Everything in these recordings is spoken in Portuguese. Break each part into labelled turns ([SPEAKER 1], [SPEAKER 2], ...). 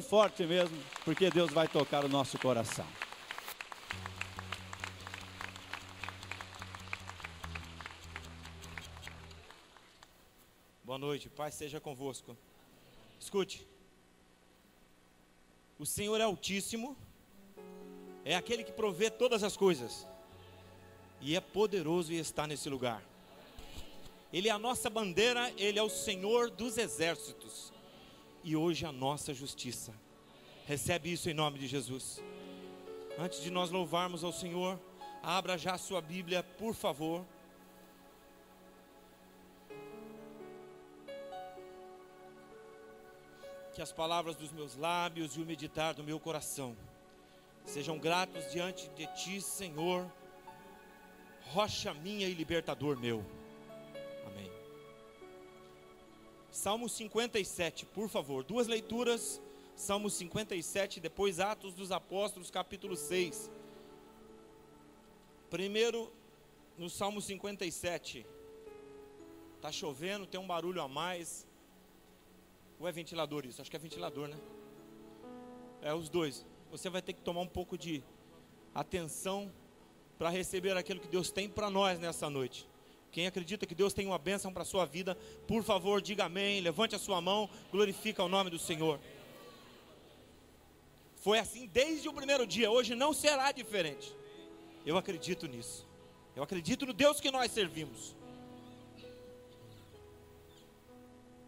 [SPEAKER 1] forte mesmo, porque Deus vai tocar o nosso coração.
[SPEAKER 2] Boa noite, paz seja convosco. Escute, o Senhor é Altíssimo, é aquele que provê todas as coisas, e é poderoso e está nesse lugar. Ele é a nossa bandeira, Ele é o Senhor dos exércitos, e hoje a nossa justiça. Recebe isso em nome de Jesus. Antes de nós louvarmos ao Senhor, abra já a sua Bíblia, por favor. Que as palavras dos meus lábios e o meditar do meu coração sejam gratos diante de Ti, Senhor, rocha minha e libertador meu. Amém. Salmo 57, por favor, duas leituras, Salmo 57, depois Atos dos Apóstolos, capítulo 6. Primeiro, no Salmo 57, está chovendo, tem um barulho a mais. Ou é ventilador isso? Acho que é ventilador, né? É os dois. Você vai ter que tomar um pouco de atenção para receber aquilo que Deus tem para nós nessa noite. Quem acredita que Deus tem uma bênção para a sua vida, por favor, diga amém, levante a sua mão, glorifica o nome do Senhor. Foi assim desde o primeiro dia, hoje não será diferente. Eu acredito nisso. Eu acredito no Deus que nós servimos.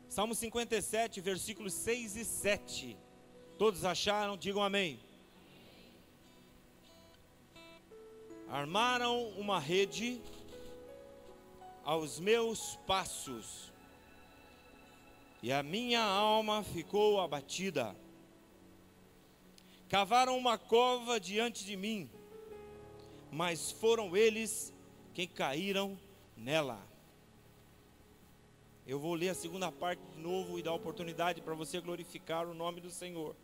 [SPEAKER 2] Salmo 57, versículos 6 e 7. Todos acharam? Digam amém. Armaram uma rede aos meus passos, e a minha alma ficou abatida. Cavaram uma cova diante de mim, mas foram eles quem caíram nela. Eu vou ler a segunda parte de novo e dar oportunidade para você glorificar o nome do Senhor.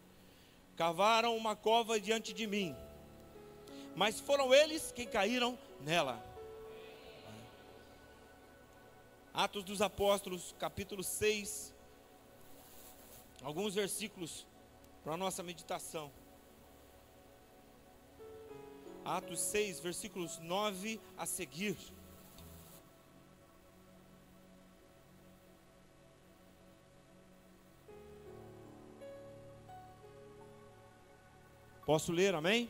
[SPEAKER 2] Cavaram uma cova diante de mim, mas foram eles quem caíram nela. Atos dos Apóstolos, capítulo 6. Alguns versículos para a nossa meditação. Atos 6, versículos 9 a seguir. Posso ler, amém?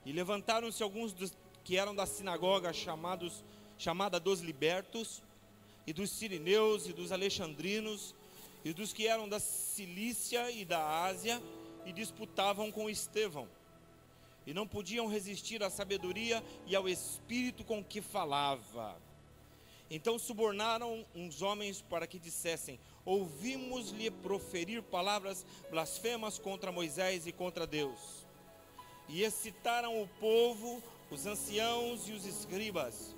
[SPEAKER 2] E levantaram-se alguns dos que eram da sinagoga chamada dos libertos, e dos sirineus, e dos alexandrinos, e dos que eram da Cilícia e da Ásia, e disputavam com Estevão. E não podiam resistir à sabedoria e ao espírito com que falava. Então subornaram uns homens para que dissessem: ouvimos-lhe proferir palavras blasfemas contra Moisés e contra Deus. E excitaram o povo, os anciãos e os escribas,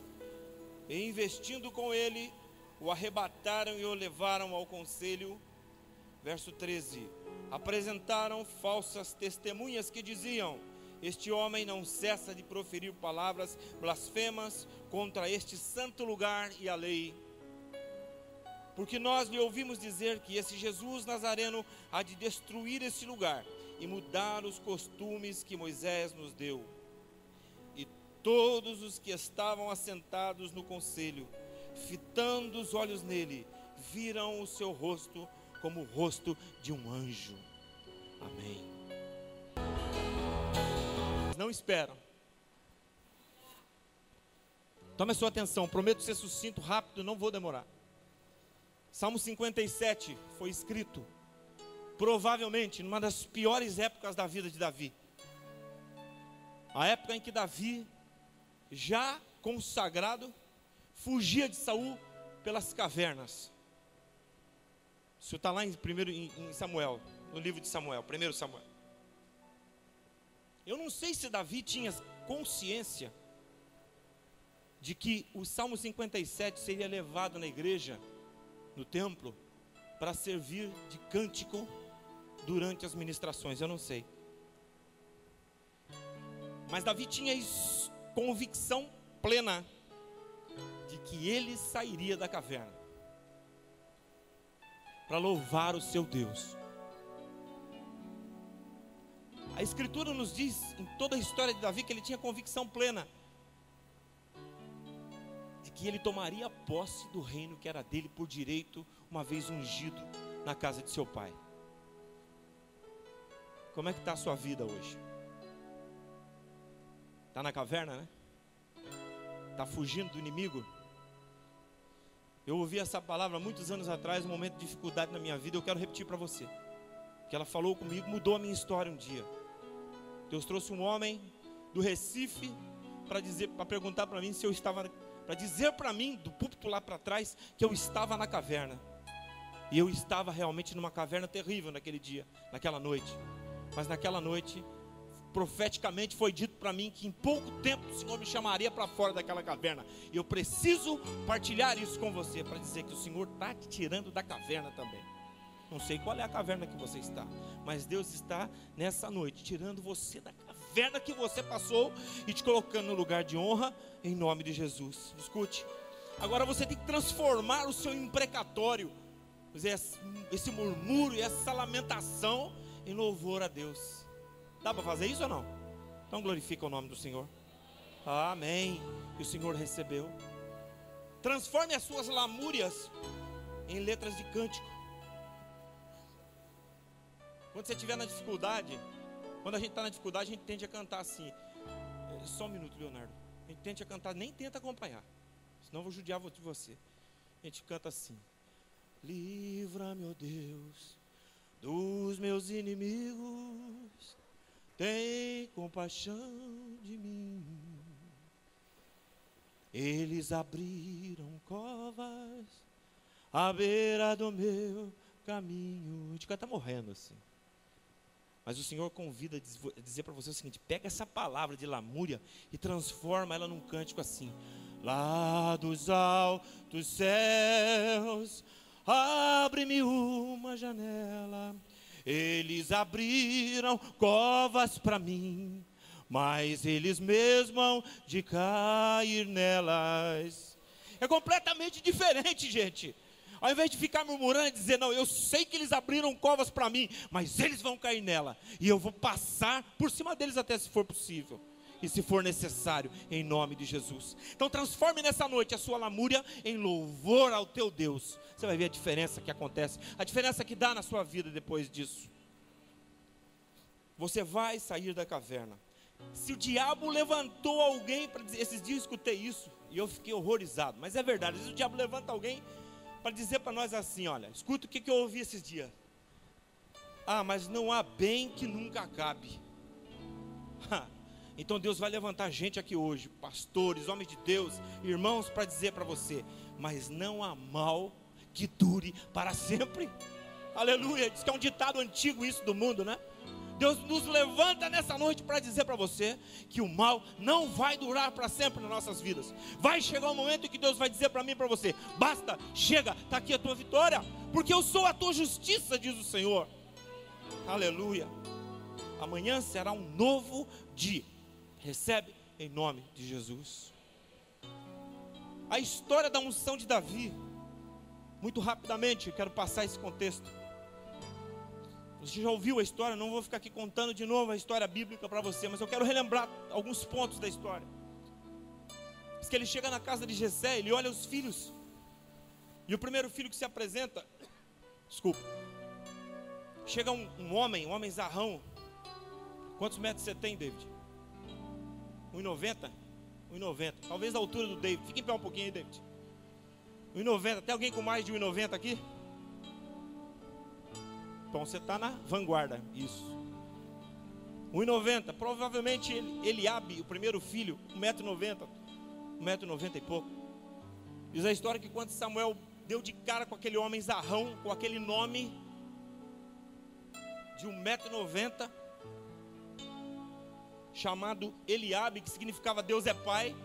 [SPEAKER 2] e investindo com ele, o arrebataram e o levaram ao conselho. Verso 13: apresentaram falsas testemunhas que diziam: este homem não cessa de proferir palavras blasfemas contra este santo lugar e a lei. Porque nós lhe ouvimos dizer que esse Jesus Nazareno há de destruir esse lugar e mudar os costumes que Moisés nos deu. E todos os que estavam assentados no conselho, fitando os olhos nele, viram o seu rosto como o rosto de um anjo. Amém. Não esperam. Tome a sua atenção, prometo ser sucinto, rápido, não vou demorar. Salmo 57 foi escrito provavelmente numa das piores épocas da vida de Davi. A época em que Davi, já consagrado, fugia de Saul pelas cavernas. Isso está lá em Samuel, no livro de Samuel, 1 Samuel. Eu não sei se Davi tinha consciência de que o Salmo 57 seria levado na igreja, no templo, para servir de cântico durante as ministrações. Eu não sei. Mas Davi tinha convicção plena de que ele sairia da caverna para louvar o seu Deus. A Escritura nos diz, em toda a história de Davi, que ele tinha convicção plena de que ele tomaria posse do reino que era dele por direito, uma vez ungido na casa de seu pai. Como é que está a sua vida hoje? Está na caverna, né? Está fugindo do inimigo? Eu ouvi essa palavra muitos anos atrás, um momento de dificuldade na minha vida. Eu quero repetir para você, que ela falou comigo, mudou a minha história um dia. Deus trouxe um homem do Recife para perguntar para mim se eu estava, para dizer para mim do púlpito lá para trás que eu estava na caverna. E eu estava realmente numa caverna terrível naquele dia, naquela noite. Mas naquela noite, profeticamente foi dito para mim que em pouco tempo o Senhor me chamaria para fora daquela caverna. E eu preciso partilhar isso com você, para dizer que o Senhor está te tirando da caverna também. Não sei qual é a caverna que você está, mas Deus está nessa noite tirando você da caverna que você passou e te colocando no lugar de honra, em nome de Jesus. Escute, agora você tem que transformar o seu imprecatório, esse murmúrio e essa lamentação em louvor a Deus. Dá para fazer isso ou não? Então glorifica o nome do Senhor. Amém. Que o Senhor recebeu. Transforme as suas lamúrias em letras de cântico. Quando você estiver na dificuldade, quando a gente está na dificuldade, a gente tende a cantar assim. Só um minuto, Leonardo. A gente tende a cantar, nem tenta acompanhar, senão eu vou judiar de você. A gente canta assim: livra-me, ó Deus, dos meus inimigos, tem compaixão de mim. Eles abriram covas à beira do meu caminho. A gente canta morrendo assim. Mas o Senhor convida a dizer para você o seguinte: pega essa palavra de lamúria e transforma ela num cântico assim: lá dos altos céus, abre-me uma janela. Eles abriram covas para mim, mas eles mesmos hão de cair nelas. É completamente diferente, gente. Ao invés de ficar murmurando e dizer, não, eu sei que eles abriram covas para mim, mas eles vão cair nela, e eu vou passar por cima deles até se for possível, e se for necessário, em nome de Jesus. Então transforme nessa noite a sua lamúria em louvor ao teu Deus. Você vai ver a diferença que acontece, a diferença que dá na sua vida depois disso. Você vai sair da caverna. Se o diabo levantou alguém para dizer, esses dias eu escutei isso, e eu fiquei horrorizado, mas é verdade, às vezes o diabo levanta alguém para dizer para nós assim, olha, escuta o que eu ouvi esses dias. Ah, mas não há bem que nunca acabe. Então Deus vai levantar gente aqui hoje, pastores, homens de Deus, irmãos, para dizer para você, mas não há mal que dure para sempre. Aleluia, diz que é um ditado antigo isso do mundo, né? Deus nos levanta nessa noite para dizer para você que o mal não vai durar para sempre nas nossas vidas. Vai chegar um momento em que Deus vai dizer para mim e para você, basta, chega, está aqui a tua vitória, porque eu sou a tua justiça, diz o Senhor. Aleluia. Amanhã será um novo dia. Recebe em nome de Jesus. A história da unção de Davi, muito rapidamente, eu quero passar esse contexto. Você já ouviu a história, não vou ficar aqui contando de novo a história bíblica para você, mas eu quero relembrar alguns pontos da história. Diz que ele chega na casa de Jessé, ele olha os filhos, e o primeiro filho que se apresenta, chega um homem zarrão. Quantos metros você tem, David? 1,90? 1,90, talvez a altura do David. Fica em pé um pouquinho aí, David. 1,90, tem alguém com mais de 1,90 aqui? Então você está na vanguarda, isso. 1,90, provavelmente Eliabe, o primeiro filho, 1,90 m, 1,90 m e pouco. Diz a história que quando Samuel deu de cara com aquele homem zarrão, com aquele nome de 1,90 m, chamado Eliabe, que significava Deus é Pai,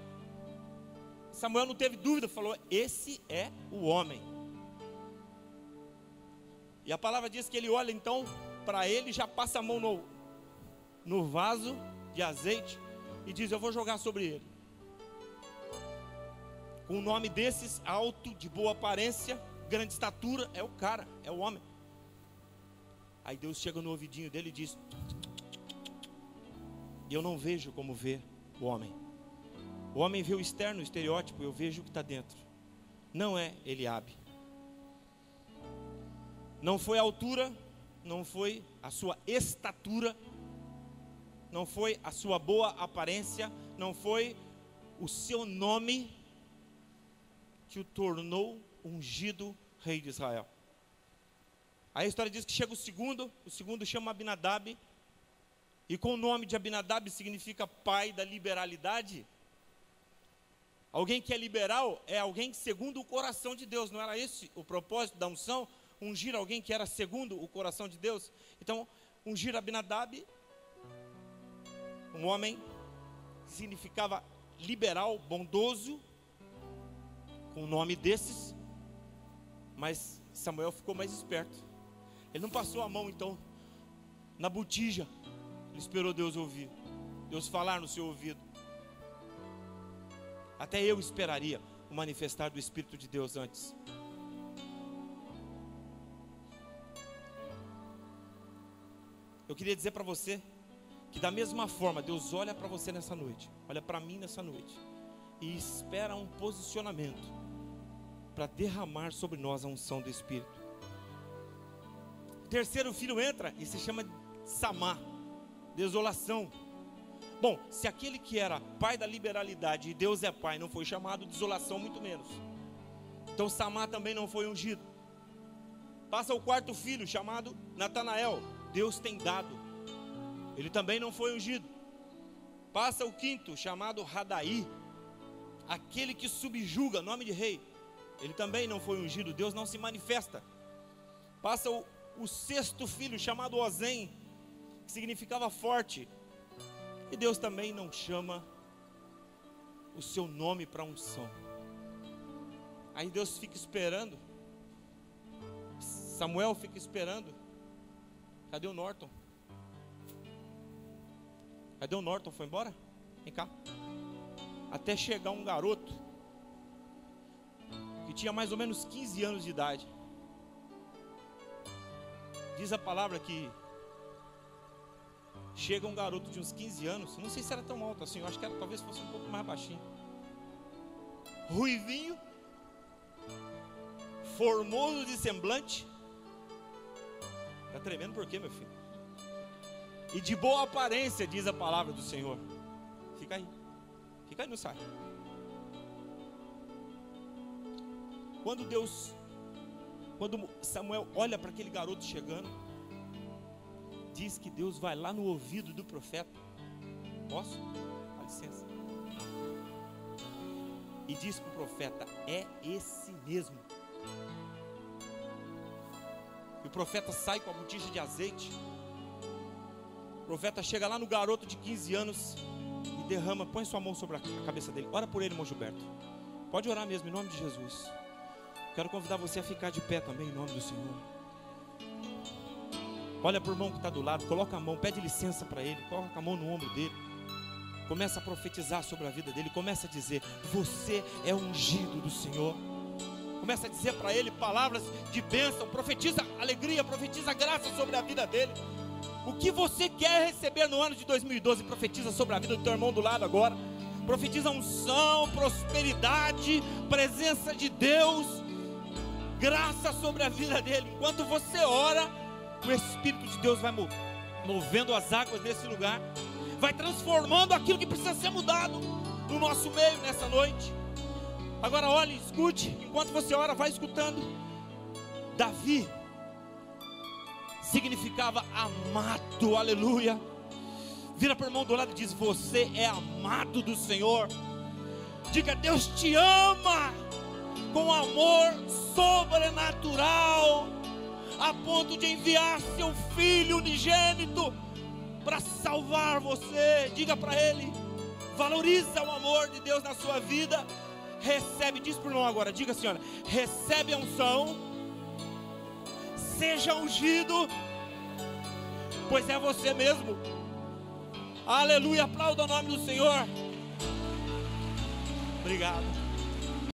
[SPEAKER 2] Samuel não teve dúvida, falou, esse é o homem. E a palavra diz que ele olha então para ele, já passa a mão no vaso de azeite e diz, eu vou jogar sobre ele. Com um nome desses, alto, de boa aparência, grande estatura, é o cara, é o homem. Aí Deus chega no ouvidinho dele e diz, E eu não vejo como vê o homem. O homem vê o externo, o estereótipo, eu vejo o que está dentro. Não é Eliabe. Não foi a altura, não foi a sua estatura, não foi a sua boa aparência, não foi o seu nome que o tornou ungido rei de Israel. Aí a história diz que chega o segundo chama Abinadab, e com o nome de Abinadab significa pai da liberalidade. Alguém que é liberal é alguém segundo o coração de Deus. Não era esse o propósito da unção? Ungir alguém que era segundo o coração de Deus? Então, ungir Abinadab, um homem que significava liberal, bondoso, com um nome desses. Mas Samuel ficou mais esperto. Ele não passou a mão então na botija. Ele esperou Deus ouvir, Deus falar no seu ouvido. Até eu esperaria o manifestar do Espírito de Deus antes. Eu queria dizer para você que da mesma forma Deus olha para você nessa noite, olha para mim nessa noite, e espera um posicionamento para derramar sobre nós a unção do Espírito. O terceiro filho entra e se chama Samá, desolação. Bom, se aquele que era pai da liberalidade e Deus é pai não foi chamado, desolação muito menos. Então Samá também não foi ungido. Passa o quarto filho chamado Natanael, Deus tem dado, ele também não foi ungido. Passa o quinto chamado Radaí, aquele que subjuga, nome de rei, ele também não foi ungido, Deus não se manifesta. Passa o sexto filho chamado Ozem, que significava forte, e Deus também não chama o seu nome para unção. Aí Deus fica esperando, Samuel fica esperando. Cadê o Norton? Cadê o Norton? Foi embora? Vem cá. Até chegar um garoto que tinha mais ou menos 15 anos de idade. Diz a palavra que chega um garoto de uns 15 anos, não sei se era tão alto assim, eu acho que era, talvez fosse um pouco mais baixinho, ruivinho, formoso de semblante. Está tremendo por quê, meu filho? E de boa aparência, diz a palavra do Senhor. Fica aí, não sai. Quando Samuel olha para aquele garoto chegando, diz que Deus vai lá no ouvido do profeta. Posso? Dá licença. E diz para o profeta: é esse mesmo. E o profeta sai com a botija de azeite. O profeta chega lá no garoto de 15 anos e derrama, põe sua mão sobre a cabeça dele. Ora por ele, irmão Gilberto. Pode orar mesmo, em nome de Jesus. Quero convidar você a ficar de pé também, em nome do Senhor. Olha para o irmão que está do lado, coloca a mão, pede licença para ele, coloca a mão no ombro dele. Começa a profetizar sobre a vida dele, começa a dizer: você é ungido do Senhor. Começa a dizer para ele palavras de bênção, profetiza alegria, profetiza graça sobre a vida dele. O que você quer receber no ano de 2012, profetiza sobre a vida do teu irmão do lado agora. Profetiza unção, prosperidade, presença de Deus, graça sobre a vida dele. Enquanto você ora, o Espírito de Deus vai movendo as águas nesse lugar, vai transformando aquilo que precisa ser mudado no nosso meio nessa noite. Agora olhe, escute, enquanto você ora, vai escutando. Davi significava amado, aleluia. Vira para o irmão do lado e diz: você é amado do Senhor. Diga: Deus te ama com amor sobrenatural, a ponto de enviar seu Filho unigênito para salvar você. Diga para ele, valoriza o amor de Deus na sua vida. Recebe, diz para o irmão agora, diga assim: olha, recebe a unção, seja ungido, pois é você mesmo. Aleluia, aplauda o nome do Senhor. Obrigado.